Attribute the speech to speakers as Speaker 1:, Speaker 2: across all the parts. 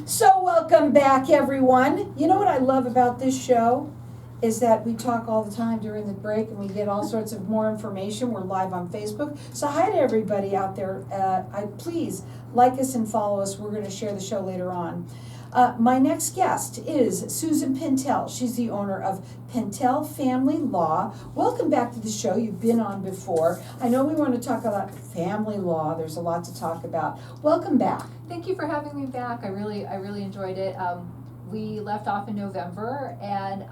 Speaker 1: So welcome back, everyone. You know what I love about this show is that we talk all the time during the break and we get all sorts of more information. We're live on Facebook. So hi to everybody out there. Please like us and follow us. We're going to share the show later on. My next guest is Susan Pintel. She's the owner of PINTEL Family Law. Welcome back to the show. You've been on before. I know we want to talk about family law. There's a lot to talk about. Welcome back.
Speaker 2: Thank you for having me back. I really enjoyed it. We left off in November, and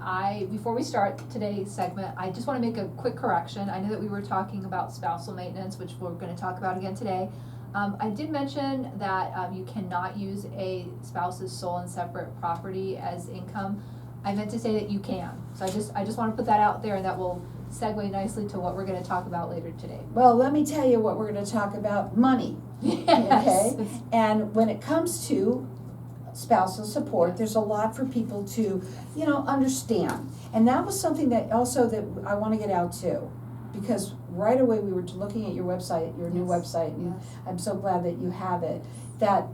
Speaker 2: before we start today's segment, I just want to make a quick correction. I know that we were talking about spousal maintenance, which we're going to talk about again today. I did mention that you cannot use a spouse's sole and separate property as income. I meant to say that you can. So I just want to put that out there, and that will segue nicely to what we're going to talk about later today.
Speaker 1: Well, let me tell you what we're going to talk about: money.
Speaker 2: Yes.
Speaker 1: Okay? And when it comes to spousal support, there's a lot for people to, understand. And that was something that I want to get out to. Because right away we were looking at your website, your new website, and I'm so glad that you have it. That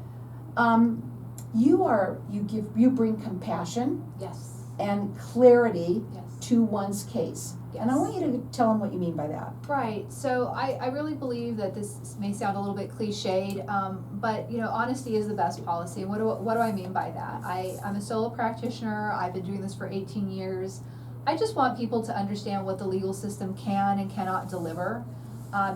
Speaker 1: you bring compassion and clarity to one's case.
Speaker 2: Yes.
Speaker 1: And I want you to tell them what you mean by that.
Speaker 2: Right. So I really believe that this may sound a little bit cliched, but honesty is the best policy. And what do I mean by that? I'm a solo practitioner. I've been doing this for 18 years. I just want people to understand what the legal system can and cannot deliver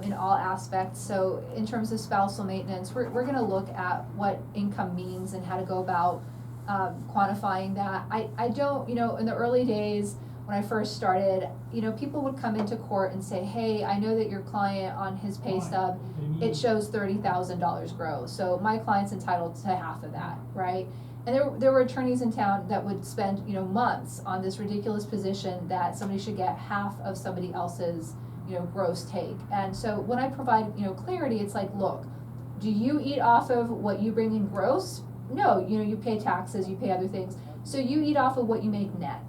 Speaker 2: in all aspects. So in terms of spousal maintenance, we're going to look at what income means and how to go about quantifying that. I don't, in the early days when I first started, people would come into court and say, hey, I know that your client on his pay stub, it shows $30,000 gross. So my client's entitled to half of that, right? And there were attorneys in town that would spend, months on this ridiculous position that somebody should get half of somebody else's, gross take. And so when I provide, clarity, it's like, look, do you eat off of what you bring in gross? No, you pay taxes, you pay other things. So you eat off of what you make net.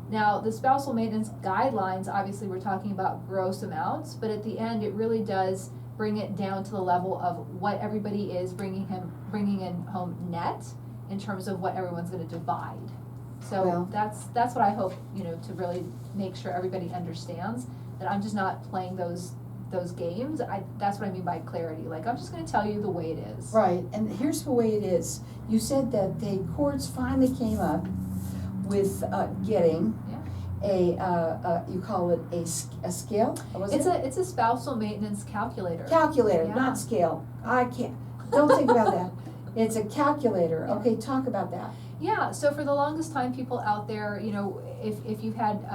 Speaker 2: Now, the spousal maintenance guidelines, obviously we're talking about gross amounts, but at the end it really does bring it down to the level of what everybody is bringing in home net, in terms of what everyone's going to divide. So that's what I hope, to really make sure everybody understands, that I'm just not playing those games. That's what I mean by clarity. Like, I'm just going to tell you the way it is.
Speaker 1: Right, and here's the way it is. You said that the courts finally came up with getting you call it a scale?
Speaker 2: It's a spousal maintenance calculator.
Speaker 1: Calculator,
Speaker 2: Yeah.
Speaker 1: not scale. I can't. Don't think about that. It's a calculator. Okay, talk about that.
Speaker 2: Yeah, so for the longest time, people out there, if you've had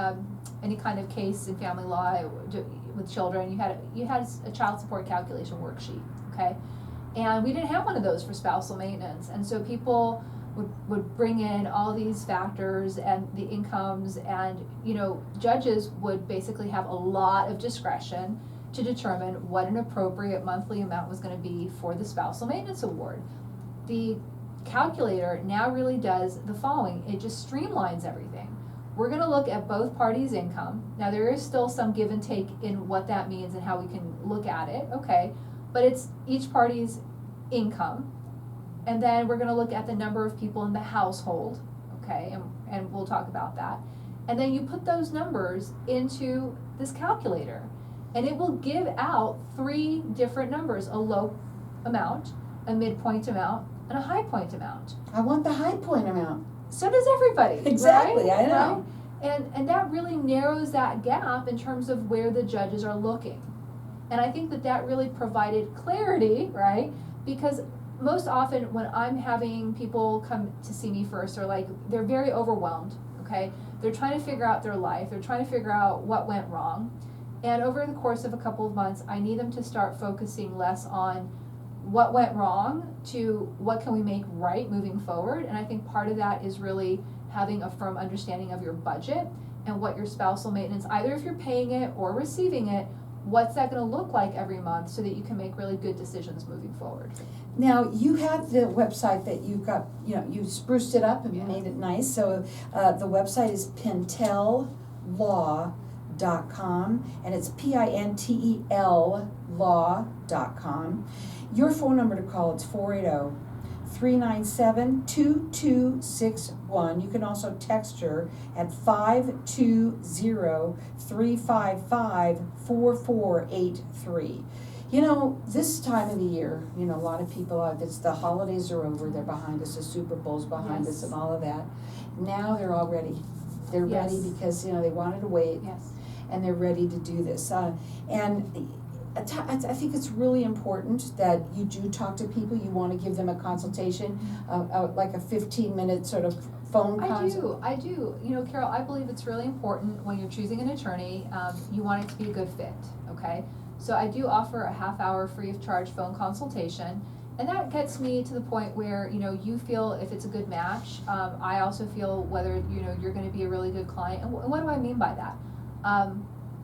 Speaker 2: any kind of case in family law with children, you had a child support calculation worksheet, okay? And we didn't have one of those for spousal maintenance. And so people would bring in all these factors and the incomes, and judges would basically have a lot of discretion to determine what an appropriate monthly amount was going to be for the spousal maintenance award. The calculator now really does the following. It just streamlines everything. We're going to look at both parties' income. Now, there is still some give and take in what that means and how we can look at it, okay? But it's each party's income. And then we're going to look at the number of people in the household, okay? And we'll talk about that. And then you put those numbers into this calculator, and it will give out 3 different numbers: a low amount, a midpoint amount, and a high point amount.
Speaker 1: I want the high point amount.
Speaker 2: So does everybody.
Speaker 1: Exactly,
Speaker 2: right?
Speaker 1: I know.
Speaker 2: Right? And that really narrows that gap in terms of where the judges are looking. And I think that really provided clarity, right? Because most often when I'm having people come to see me first, they're very overwhelmed, okay? They're trying to figure out their life. They're trying to figure out what went wrong. And over the course of a couple of months, I need them to start focusing less on what went wrong to what can we make right moving forward. And I think part of that is really having a firm understanding of your budget and what your spousal maintenance, either if you're paying it or receiving it, what's that going to look like every month so that you can make really good decisions moving forward.
Speaker 1: Now, you have the website that you've got, you spruced it up and made it nice. So the website is PINTELLaw.com, and it's PINTEL law.com. Your phone number to call, it's 480 397-2261. You can also text her at 520-355-4483. You know, this time of the year, you know, a lot of people, it's the holidays are over, they're behind us, the Super Bowl's behind us and all of that. Now they're all ready. They're ready
Speaker 2: Yes.
Speaker 1: because, you know, they wanted to wait
Speaker 2: Yes.
Speaker 1: and they're ready to do this. And I think it's really important that you do talk to people. You want to give them a consultation, like a 15-minute sort of phone consult.
Speaker 2: I do. You know, Carol, I believe it's really important when you're choosing an attorney, you want it to be a good fit, okay? So I do offer a half-hour free of charge phone consultation, and that gets me to the point where, you know, you feel if it's a good match. I also feel whether, you know, you're going to be a really good client. And what do I mean by that?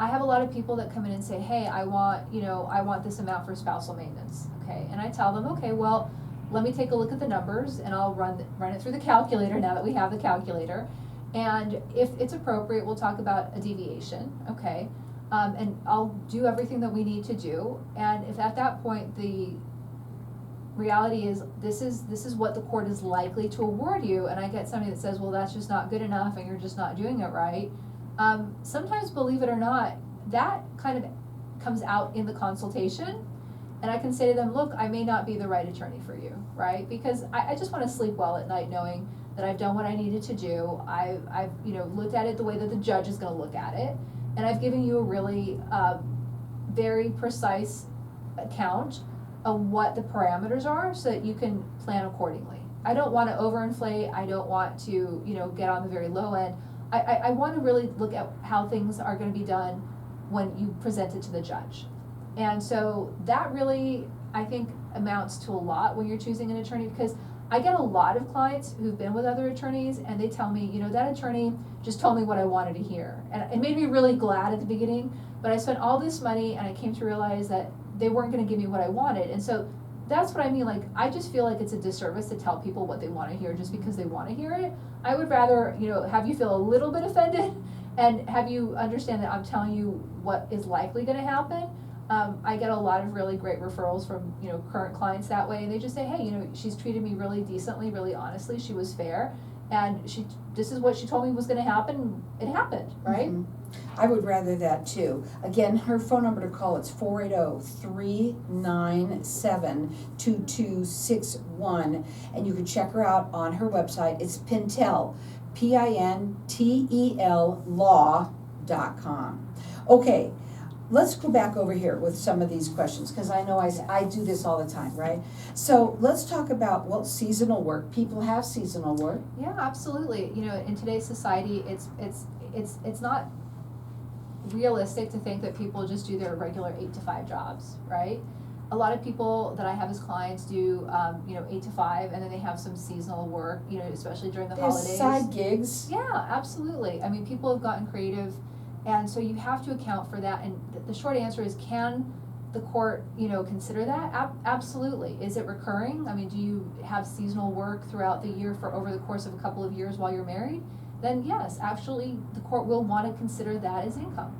Speaker 2: I have a lot of people that come in and say, hey, I want this amount for spousal maintenance, okay? And I tell them, okay, well, let me take a look at the numbers and I'll run it through the calculator now that we have the calculator. And if it's appropriate, we'll talk about a deviation, okay? And I'll do everything that we need to do. And if at that point the reality is this is what the court is likely to award you, and I get somebody that says, well, that's just not good enough and you're just not doing it right. Sometimes, believe it or not, that kind of comes out in the consultation, and I can say to them, look, I may not be the right attorney for you, right? Because I just want to sleep well at night knowing that I've done what I needed to do. I've you know, looked at it the way that the judge is going to look at it, and I've given you a really very precise account of what the parameters are so that you can plan accordingly. I don't want to overinflate. I don't want to, you know, get on the very low end. I want to really look at how things are going to be done when you present it to the judge. And so that really, I think, amounts to a lot when you're choosing an attorney, because I get a lot of clients who've been with other attorneys and they tell me, you know, that attorney just told me what I wanted to hear. And it made me really glad at the beginning, but I spent all this money and I came to realize that they weren't going to give me what I wanted. And so that's what I mean. Like, I just feel like it's a disservice to tell people what they want to hear just because they want to hear it. I would rather, you know, have you feel a little bit offended and have you understand that I'm telling you what is likely going to happen. I get a lot of really great referrals from, you know, current clients that way, and they just say, hey, you know, she's treated me really decently, really honestly, she was fair, and this is what she told me was going to happen. It happened, right?
Speaker 1: Mm-hmm. I would rather that too. Again, her phone number to call, it's 480-397-2261, and you can check her out on her website. It's Pintel, PINTEL law.com. Okay, let's go back over here with some of these questions, because I know I do this all the time, right? So let's talk about, well, seasonal work. People have seasonal work.
Speaker 2: Yeah, absolutely. You know, in today's society, it's not realistic to think that people just do their regular 8 to 5 jobs, right? A lot of people that I have as clients do, 8 to 5, and then they have some seasonal work, you know, especially during the
Speaker 1: There's
Speaker 2: holidays.
Speaker 1: side gigs.
Speaker 2: Yeah, absolutely. I mean, people have gotten creative, and so you have to account for that. And the short answer is, can the court, you know, consider that? Absolutely. Is it recurring? I mean, do you have seasonal work throughout the year for over the course of a couple of years while you're married? Then yes, actually, the court will want to consider that as income.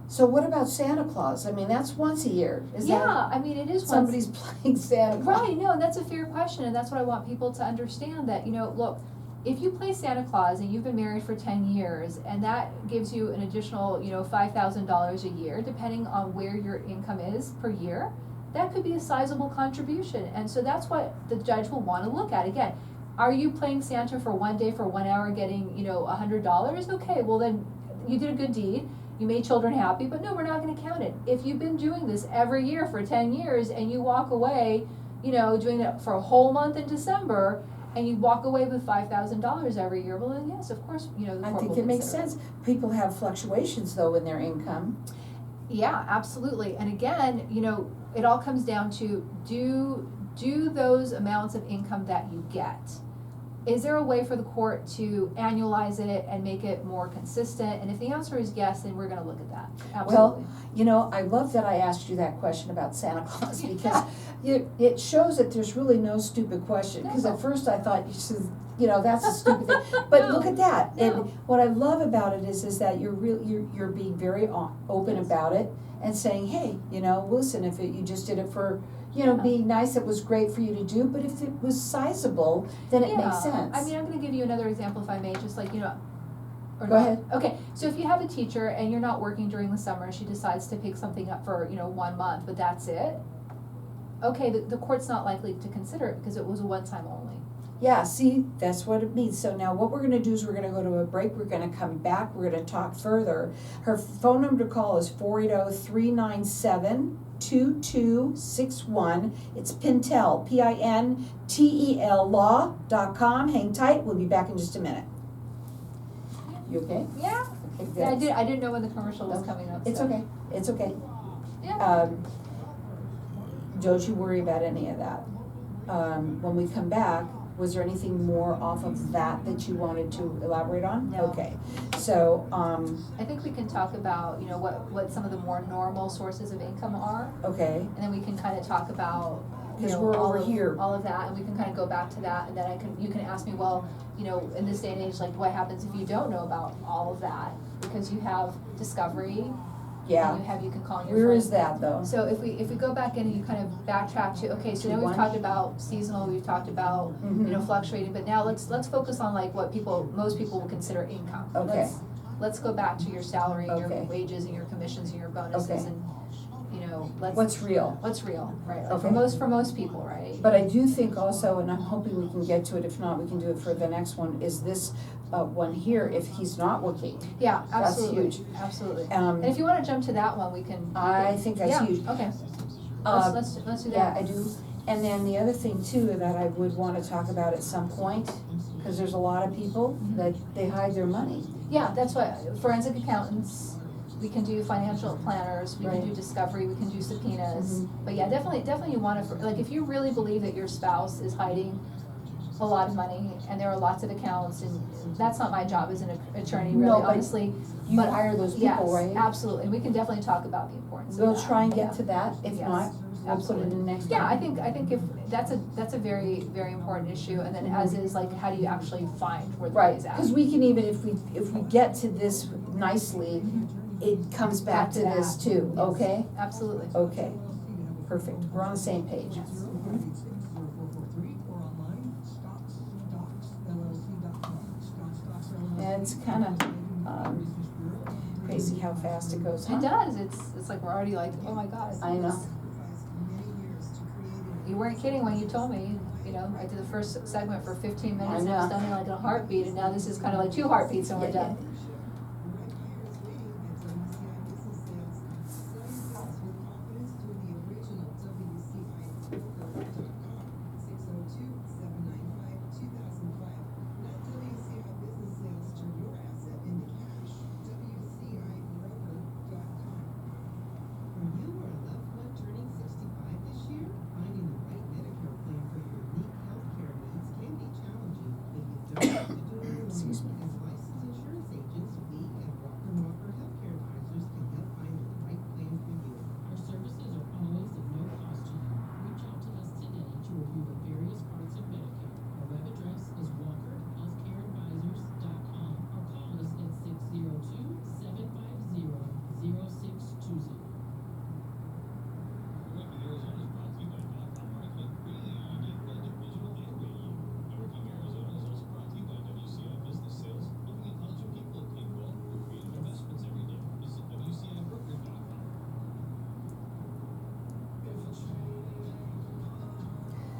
Speaker 1: So what about Santa Claus? I mean, that's once a year. Is
Speaker 2: Yeah,
Speaker 1: that
Speaker 2: I mean, it is
Speaker 1: somebody's playing Santa Claus?
Speaker 2: Right, no, and that's a fair question, and that's what I want people to understand, that, you know, look, if you play Santa Claus and you've been married for 10 years, and that gives you an additional, you know, $5,000 a year, depending on where your income is per year, that could be a sizable contribution. And so that's what the judge will want to look at. Again, are you playing Santa for one day for 1 hour getting, you know, $100? Okay, well then you did a good deed. You made children happy, but no, we're not going to count it. If you've been doing this every year for 10 years and you walk away, you know, doing it for a whole month in December, and you walk away with $5,000 every year, well then yes, of course, you know, the
Speaker 1: I
Speaker 2: court
Speaker 1: think
Speaker 2: will
Speaker 1: it makes
Speaker 2: consider
Speaker 1: sense. People have fluctuations though in their income.
Speaker 2: Yeah, absolutely. And again, you know, it all comes down to, do those amounts of income that you get, is there a way for the court to annualize it and make it more consistent? And if the answer is yes, then we're going to look at that. Absolutely.
Speaker 1: Well, you know, I love that I asked you that question about Santa Claus, because it shows that there's really no stupid question. Because at first I thought, you know, that's a stupid thing. But look at that.
Speaker 2: No.
Speaker 1: And what I love about it is that you're being very open about it and saying, hey, you know, listen, if you just did it for, you know, be nice, it was great for you to do, but if it was sizable, then it makes sense.
Speaker 2: I mean, I'm gonna give you another example if I may, just like, you know, or
Speaker 1: Go
Speaker 2: not.
Speaker 1: ahead.
Speaker 2: Okay, so if you have a teacher and you're not working during the summer, she decides to pick something up for, you know, 1 month, but that's it. Okay, the court's not likely to consider it because it was a one-time only.
Speaker 1: Yeah, see, that's what it means. So now what we're gonna do is we're gonna go to a break, we're gonna come back, we're gonna talk further. Her phone number to call is 480-397-2261. It's Pintel, PINTEL law.com. Hang tight, we'll be back in just a minute. You okay?
Speaker 2: Yeah.
Speaker 1: Okay, good.
Speaker 2: Yeah, I didn't know when the commercial was coming up.
Speaker 1: It's
Speaker 2: so.
Speaker 1: okay, it's okay.
Speaker 2: Yeah.
Speaker 1: Don't you worry about any of that. When we come back, was there anything more off of that you wanted to elaborate on?
Speaker 2: No.
Speaker 1: Okay, so,
Speaker 2: I think we can talk about, you know, what some of the more normal sources of income are,
Speaker 1: okay,
Speaker 2: and then we can kind of talk about, you
Speaker 1: 'Cause
Speaker 2: know,
Speaker 1: we're
Speaker 2: all
Speaker 1: over
Speaker 2: of,
Speaker 1: here.
Speaker 2: all of that, and we can kind of go back to that, and then you can ask me, well, you know, in this day and age, like, what happens if you don't know about all of that? Because you have discovery,
Speaker 1: yeah.
Speaker 2: and you can call your
Speaker 1: Where
Speaker 2: friend.
Speaker 1: is that though?
Speaker 2: So if we go back in and you kind of backtrack to, okay, so now we've talked about seasonal, we've talked about, you know, fluctuating, but now let's focus on like what most people will consider income.
Speaker 1: Okay.
Speaker 2: Let's go back to your salary, and your
Speaker 1: Okay.
Speaker 2: wages and your commissions and your bonuses
Speaker 1: Okay.
Speaker 2: and, you know,
Speaker 1: What's real?
Speaker 2: what's real, right? Like
Speaker 1: Okay.
Speaker 2: for most people, right?
Speaker 1: But I do think also, and I'm hoping we can get to it, if not, we can do it for the next one, is this one here, if he's not working.
Speaker 2: Yeah,
Speaker 1: That's
Speaker 2: absolutely.
Speaker 1: huge.
Speaker 2: Absolutely. And if you wanna jump to that one, we can.
Speaker 1: I think that's
Speaker 2: yeah,
Speaker 1: huge.
Speaker 2: Okay. Let's do
Speaker 1: Yeah,
Speaker 2: that.
Speaker 1: I do. And then the other thing too that I would wanna talk about at some point, cause there's a lot of people that they hide their money.
Speaker 2: Yeah, that's what, forensic accountants, we can do financial planners, we can
Speaker 1: Right.
Speaker 2: do discovery, we can do subpoenas.
Speaker 1: Mhm.
Speaker 2: But yeah, definitely you wanna, like, if you really believe that your spouse is hiding a lot of money, and there are lots of accounts, and that's not my job as an attorney, really,
Speaker 1: No, but
Speaker 2: honestly.
Speaker 1: You
Speaker 2: But
Speaker 1: hire those people, right?
Speaker 2: Yes, absolutely, and we can definitely talk about the importance of
Speaker 1: We'll
Speaker 2: that.
Speaker 1: try and get
Speaker 2: Yeah.
Speaker 1: to that, if
Speaker 2: Yes,
Speaker 1: not, we'll put it in the next one.
Speaker 2: Yeah, I think if, that's a very, very important issue, and then as is, like, how do you actually find where the money
Speaker 1: Right,
Speaker 2: is at?
Speaker 1: cause we can even, if we get to this nicely, it comes back to this
Speaker 2: that.
Speaker 1: too,
Speaker 2: Yes,
Speaker 1: okay?
Speaker 2: Absolutely.
Speaker 1: Okay, perfect, we're on the same page. And it's kinda, crazy how fast it goes, huh?
Speaker 2: It does, it's like we're already like, oh my God.
Speaker 1: I know.
Speaker 2: You weren't kidding when you told me, you know, I did the first segment for 15 minutes and it
Speaker 1: I
Speaker 2: was
Speaker 1: know.
Speaker 2: done in like a heartbeat, and now this is kind of like 2 heartbeats and we're
Speaker 1: Yeah,
Speaker 2: done.
Speaker 1: Excuse me.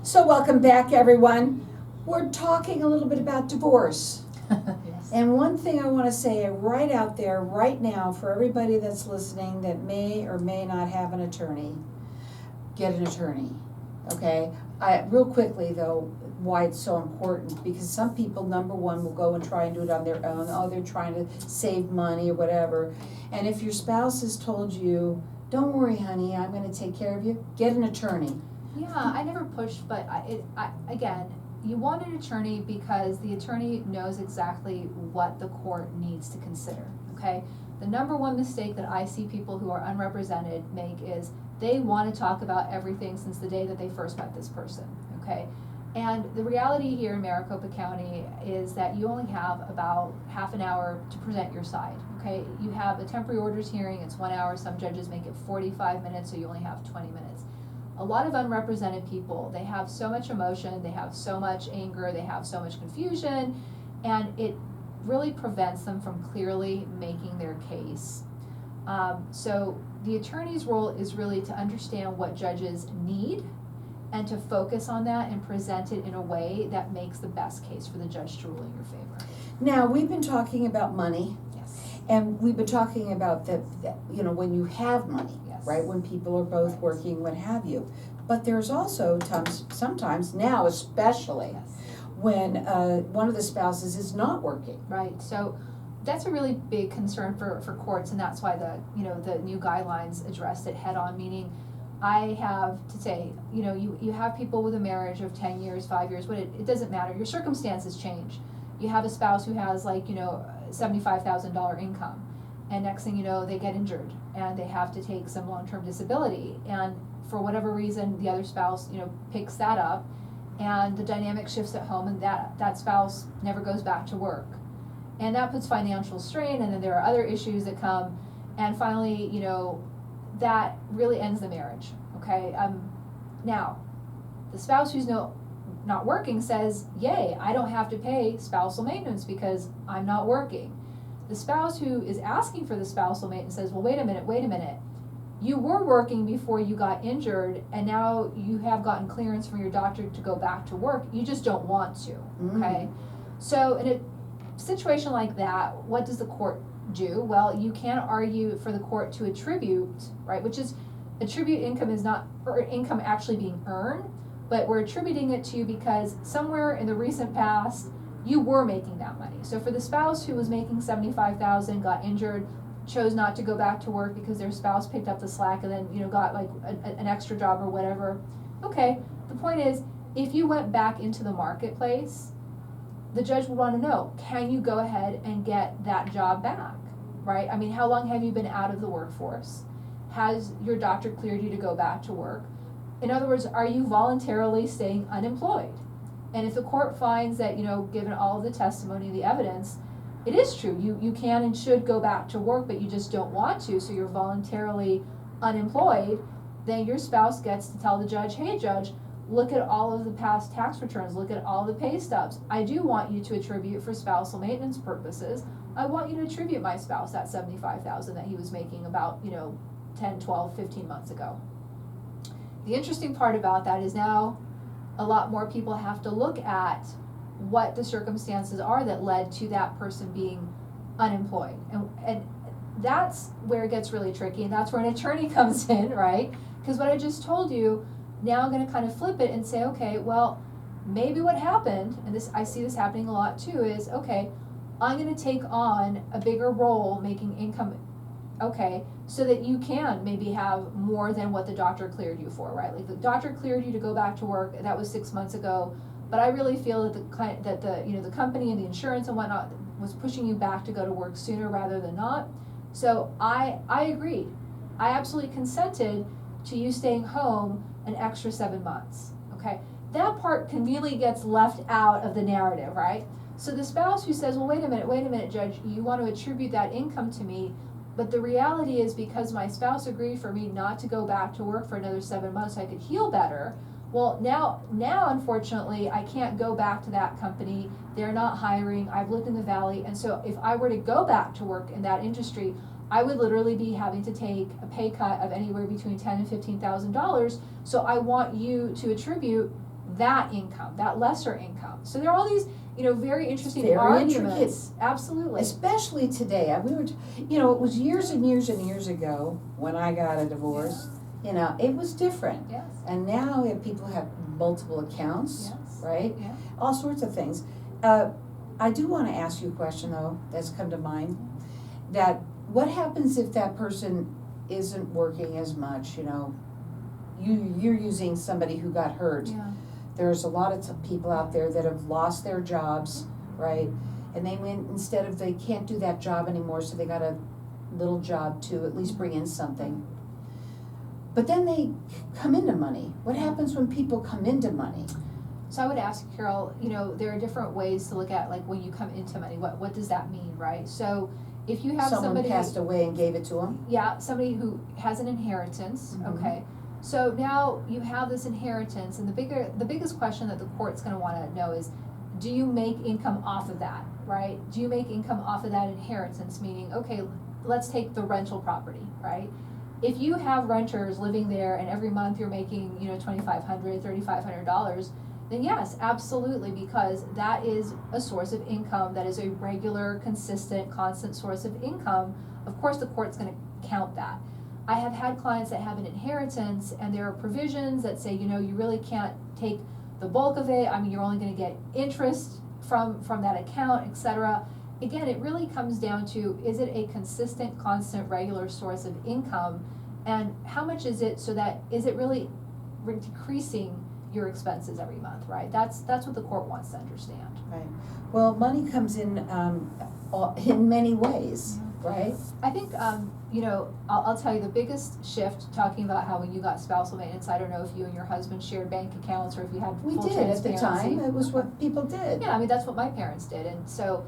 Speaker 1: So welcome back, everyone. We're talking a little bit about divorce.
Speaker 2: Yes.
Speaker 1: And one thing I want to say right out there, right now, for everybody that's listening that may or may not have an attorney, get an attorney, okay? Real quickly though, why it's so important, because some people, number one, will go and try and do it on their own. Oh, they're trying to save money or whatever. And if your spouse has told you, don't worry, honey, I'm going to take care of you, get an attorney.
Speaker 2: Yeah, I never pushed, but again, you want an attorney because the attorney knows exactly what the court needs to consider, okay? The number one mistake that I see people who are unrepresented make is they want to talk about everything since the day that they first met this person, okay? And the reality here in Maricopa County is that you only have about half an hour to present your side, okay? You have a temporary orders hearing, it's 1 hour, some judges make it 45 minutes, so you only have 20 minutes. a lot of unrepresented people. They have so much emotion, they have so much anger, they have so much confusion, and it really prevents them from clearly making their case. So the attorney's role is really to understand what judges need and to focus on that and present it in a way that makes the best case for the judge to rule in your favor.
Speaker 1: Now, we've been talking about money,
Speaker 2: Yes.
Speaker 1: and we've been talking about that, you know, when you have money,
Speaker 2: Yes.
Speaker 1: right? When people are both
Speaker 2: Right.
Speaker 1: working, what have you. But there's also sometimes now especially,
Speaker 2: Yes.
Speaker 1: when one of the spouses is not working.
Speaker 2: Right, so that's a really big concern for courts, and that's why the new guidelines address it head on, meaning I have to say, you have people with a marriage of 10 years, 5 years, but it doesn't matter, your circumstances change. You have a spouse who has $75,000 income, and next thing you know, they get injured, and they have to take some long-term disability, and for whatever reason, the other spouse, picks that up, and the dynamic shifts at home, and that spouse never goes back to work. And that puts financial strain, and then there are other issues that come, and finally, that really ends the marriage, okay? Now, the spouse who's not working says, yay, I don't have to pay spousal maintenance because I'm not working. The spouse who is asking for the spousal maintenance says, well, wait a minute. You were working before you got injured, and now you have gotten clearance from your doctor to go back to work. You just don't want to, okay? So in a situation like that, what does the court do? Well, you can argue for the court to attribute, right, which is attribute income is not income actually being earned, but we're attributing it to you because somewhere in the recent past, you were making that money. So for the spouse who was making $75,000, got injured, chose not to go back to work because their spouse picked up the slack and then, got like an extra job or whatever. Okay, the point is, if you went back into the marketplace, the judge would want to know, can you go ahead and get that job back, right? I mean, how long have you been out of the workforce? Has your doctor cleared you to go back to work? In other words, are you voluntarily staying unemployed? And if the court finds that, given all of the testimony, the evidence, it is true, you can and should go back to work, but you just don't want to, so you're voluntarily unemployed, then your spouse gets to tell the judge, hey judge, look at all of the past tax returns, look at all the pay stubs. I do want you to attribute for spousal maintenance purposes. I want you to attribute my spouse that $75,000 that he was making about, 10, 12, 15 months ago. The interesting part about that is now a lot more people have to look at what the circumstances are that led to that person being unemployed. And that's where it gets really tricky, and that's where an attorney comes in, right? Because what I just told you, now I'm going to kind of flip it and say, okay, well, maybe what happened, and I see this happening a lot too, is, okay, I'm going to take on a bigger role making income, okay, so that you can maybe have more than what the doctor cleared you for, right? Like the doctor cleared you to go back to work, that was 6 months ago, but I really feel that the company and the insurance and whatnot was pushing you back to go to work sooner rather than not. So I agreed. I absolutely consented to you staying home an extra 7 months, okay? That part conveniently gets left out of the narrative, right? So the spouse who says, well, wait a minute, judge, you want to attribute that income to me, but the reality is because my spouse agreed for me not to go back to work for another 7 months so I could heal better, well, now unfortunately, I can't go back to that company. They're not hiring. I've lived in the valley, and so if I were to go back to work in that industry, I would literally be having to take a pay cut of anywhere between $10,000 and $15,000. So I want you to attribute that income, that lesser income. So there are all these, very interesting arguments.
Speaker 1: Intricate.
Speaker 2: Absolutely.
Speaker 1: Especially today. It was years and years and years ago when I got a divorce. It was different.
Speaker 2: Yes.
Speaker 1: And now if people have multiple accounts,
Speaker 2: Yes.
Speaker 1: right?
Speaker 2: Yeah.
Speaker 1: All sorts of things. I do want to ask you a question though, that's come to mind. That what happens if that person isn't working as much, you're using somebody who got hurt.
Speaker 2: Yeah.
Speaker 1: There's a lot of people out there that have lost their jobs, right? And they can't do that job anymore, so they got a little job to at least bring in something. But then they come into money. What happens when people come into money?
Speaker 2: So I would ask Carol, there are different ways to look at like when you come into money, what does that mean, right? So if you have
Speaker 1: Someone
Speaker 2: somebody
Speaker 1: passed away and gave it to them?
Speaker 2: Yeah, somebody who has an inheritance,
Speaker 1: Mhm.
Speaker 2: okay. So now you have this inheritance, and the biggest question that the court's gonna wanna know is, do you make income off of that, right? Do you make income off of that inheritance, meaning, okay, let's take the rental property, right? If you have renters living there and every month you're making, $2,500, $3,500, then yes, absolutely, because that is a source of income, that is a regular, consistent, constant source of income. Of course, the court's gonna count that. I have had clients that have an inheritance and there are provisions that say, you really can't take the bulk of it. I mean, you're only gonna get interest from that account, etc. Again, it really comes down to, is it a consistent, constant, regular source of income? And how much is it, is it really decreasing your expenses every month, right? That's what the court wants to understand.
Speaker 1: Right. Well, money comes in many ways, right?
Speaker 2: I think, I'll tell you the biggest shift, talking about how when you got spousal maintenance, I don't know if you and your husband shared bank accounts or if you had full transparency.
Speaker 1: We did at the time. It was what people did.
Speaker 2: Yeah, I mean, that's what my parents did, and so,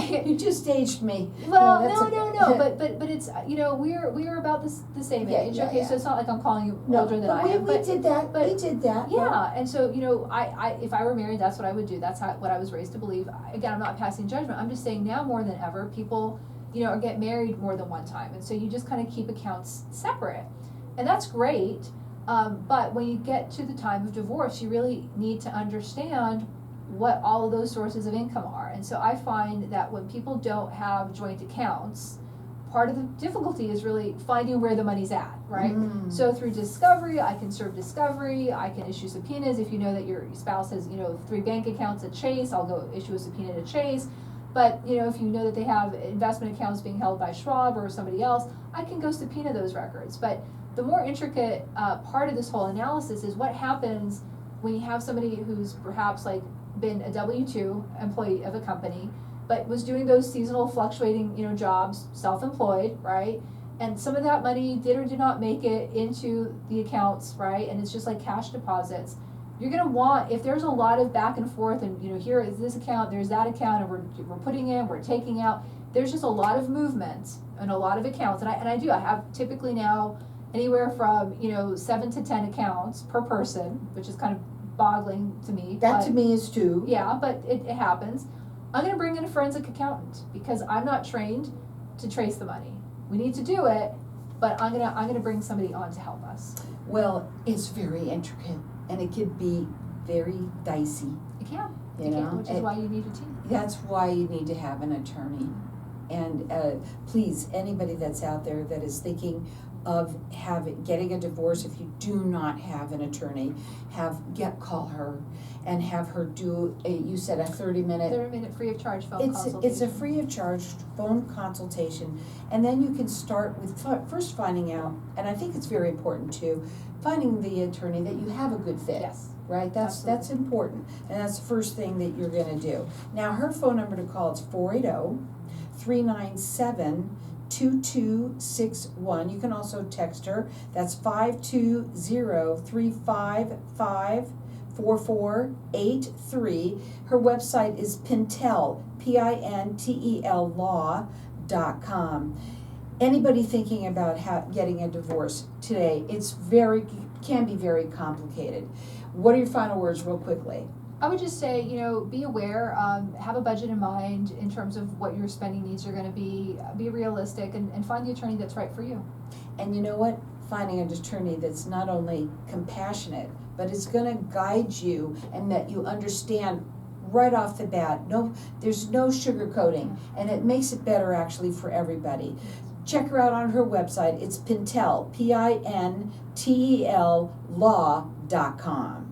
Speaker 1: you just aged me.
Speaker 2: Well, no, but it's, we were about the same age, okay,
Speaker 1: yeah.
Speaker 2: So it's not like I'm calling you
Speaker 1: No,
Speaker 2: older than
Speaker 1: but
Speaker 2: I am,
Speaker 1: we did that, we did that.
Speaker 2: Yeah, and so, I if I were married, that's what I would do, that's what I was raised to believe. Again, I'm not passing judgment, I'm just saying now more than ever, people, or get married more than one time, and so you just kind of keep accounts separate, and that's great, but when you get to the time of divorce, you really need to understand what all of those sources of income are. And so I find that when people don't have joint accounts, part of the difficulty is really finding where the money's at, right? So through discovery, I can serve discovery, I can issue subpoenas. If you know that your spouse has, 3 bank accounts at Chase, I'll go issue a subpoena to Chase. But, if you know that they have investment accounts being held by Schwab or somebody else, I can go subpoena those records. But the more intricate part of this whole analysis is what happens when you have somebody who's perhaps been a W-2 employee of a company, but was doing those seasonal fluctuating, jobs, self-employed, right? And some of that money did or did not make it into the accounts, right? And it's just like cash deposits. You're gonna want, if there's a lot of back and forth and, here is this account, there's that account, and we're putting in, we're taking out, there's just a lot of movement and a lot of accounts. And I have typically now anywhere from, 7 to 10 accounts per person, which is kind of boggling to me.
Speaker 1: That to me is too.
Speaker 2: Yeah, but it happens. I'm going to bring in a forensic accountant because I'm not trained to trace the money. We need to do it, but I'm gonna bring somebody on to help us.
Speaker 1: Well, it's very intricate and it could be very dicey.
Speaker 2: It can, which is why you need a team.
Speaker 1: That's why you need to have an attorney. And please, anybody that's out there that is thinking of getting a divorce, if you do not have an attorney, call her and have her do you said a 30-minute
Speaker 2: free of charge phone consultation.
Speaker 1: It's a free of charge phone consultation, and then you can start with first finding out, and I think it's very important too, finding the attorney that you have a good fit.
Speaker 2: Yes.
Speaker 1: Right, that's important, and that's the first thing that you're gonna do. Now, her phone number to call is 480-397-2261. You can also text her. That's 520-355-4483. Her website is Pintel, PINTEL law.com. Anybody thinking about getting a divorce today, can be very complicated. What are your final words real quickly?
Speaker 2: I would just say, be aware, have a budget in mind in terms of what your spending needs are going to be realistic, and find the attorney that's right for you.
Speaker 1: And you know what? Finding an attorney that's not only compassionate, but is going to guide you and that you understand right off the bat. No, there's no sugarcoating, and it makes it better actually for everybody. Check her out on her website. It's Pintel, PINTEL law.com.